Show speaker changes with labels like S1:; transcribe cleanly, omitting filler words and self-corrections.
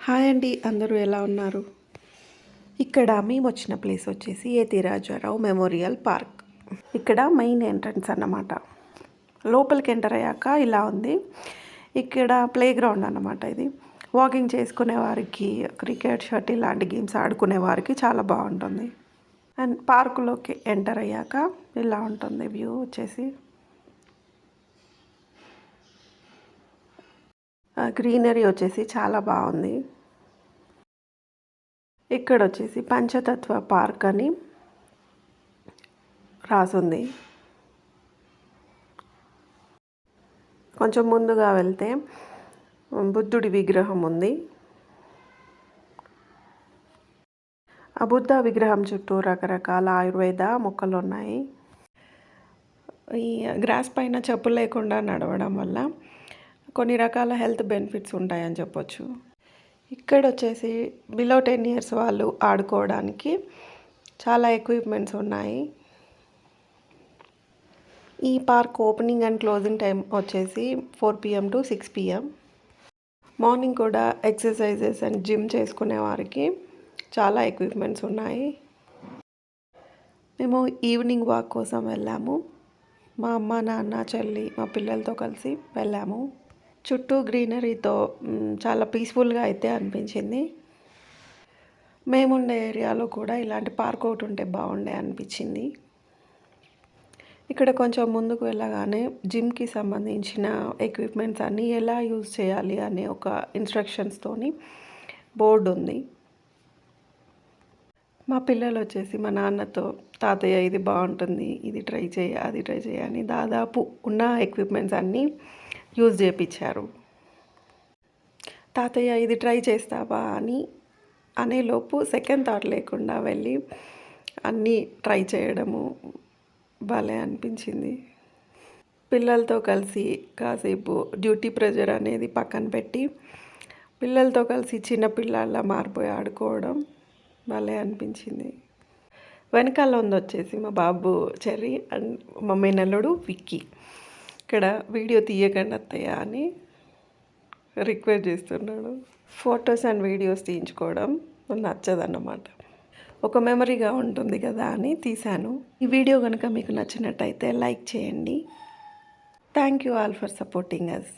S1: Hi అండి, అందరూ ఎలా ఉన్నారు? ఇక్కడ మేము వచ్చిన ప్లేస్ వచ్చేసి ఏతి రాజారావు మెమోరియల్ పార్క్. ఇక్కడ మెయిన్ ఎంట్రన్స్ అన్నమాట. లోపలికి ఎంటర్ అయ్యాక ఇలా ఉంది. ఇక్కడ ప్లే గ్రౌండ్ అన్నమాట. ఇది వాకింగ్ చేసుకునే వారికి, క్రికెట్, షటిల్ ఇలాంటి గేమ్స్ ఆడుకునే వారికి చాలా బాగుంటుంది. అండ్ పార్కులోకి ఎంటర్ అయ్యాక ఇలా ఉంటుంది వ్యూ వచ్చేసి. గ్రీనరీ వచ్చేసి చాలా బాగుంది. ఇక్కడ వచ్చేసి పంచతత్వ పార్క్ అని రాసుంది. కొంచెం ముందుగా వెళ్తే బుద్ధుడి విగ్రహం ఉంది. ఆ బుద్ధ విగ్రహం చుట్టూ రకరకాల ఆయుర్వేద మొక్కలు ఉన్నాయి. ఈ గ్రాస్ పైన చెప్పులు లేకుండా నడవడం వల్ల కొన్ని రకాల హెల్త్ బెనిఫిట్స్ ఉంటాయని చెప్పొచ్చు. ఇక్కడ వచ్చేసి బిలో 10 years వాళ్ళు ఆడుకోవడానికి చాలా ఎక్విప్మెంట్స్ ఉన్నాయి. ఈ park opening and closing time వచ్చేసి 4 PM to 6 PM. మార్నింగ్ కూడా ఎక్సర్సైజెస్ అండ్ జిమ్ చేసుకునే వారికి చాలా ఎక్విప్మెంట్స్ ఉన్నాయి. మేము ఈవినింగ్ వాక్ కోసం వెళ్ళాము. మా అమ్మ, నాన్న, చెల్లి, మా పిల్లలతో కలిసి వెళ్ళాము. చుట్టూ గ్రీనరీతో చాలా పీస్ఫుల్గా అయితే అనిపించింది. మేముండే ఏరియాలో కూడా ఇలాంటి పార్క్ ఒకటి ఉంటే బాగుండే అనిపించింది. ఇక్కడ కొంచెం ముందుకు వెళ్ళగానే జిమ్కి సంబంధించిన ఎక్విప్మెంట్స్ అన్నీ ఎలా యూజ్ చేయాలి అనే ఒక ఇన్స్ట్రక్షన్స్తోని బోర్డు ఉంది. మా పిల్లలు వచ్చేసి మా నాన్నతో, తాతయ్య ఇది బాగుంటుంది, ఇది ట్రై చేయ, అది ట్రై చేయ అని దాదాపు ఉన్న ఎక్విప్మెంట్స్ అన్నీ యూజ్ చేయించారు. తాతయ్య ఇది ట్రై చేస్తావా అని అనేలోపు సెకండ్ థాట్ లేకుండా వెళ్ళి అన్నీ ట్రై చేయడము భలే అనిపించింది. పిల్లలతో కలిసి కాసేపు డ్యూటీ ప్రెజర్ అనేది పక్కన పెట్టి పిల్లలతో కలిసి చిన్న పిల్లల్లా మారిపోయి ఆడుకోవడం భలే అనిపించింది. వెనకాల ఉంది వచ్చేసి మా బాబు చెర్రీ అండ్ మా మేనల్లుడు విక్కీ. ఇక్కడ వీడియో తీయకండి అత్తయ్య అని రిక్వెస్ట్ చేస్తున్నాడు. ఫొటోస్ అండ్ వీడియోస్ తీయించుకోవడం నచ్చదన్నమాట. ఒక మెమరీగా ఉంటుంది కదా అని తీశాను. ఈ వీడియో కనుక మీకు నచ్చినట్టయితే లైక్ చేయండి. Thank you all for supporting us.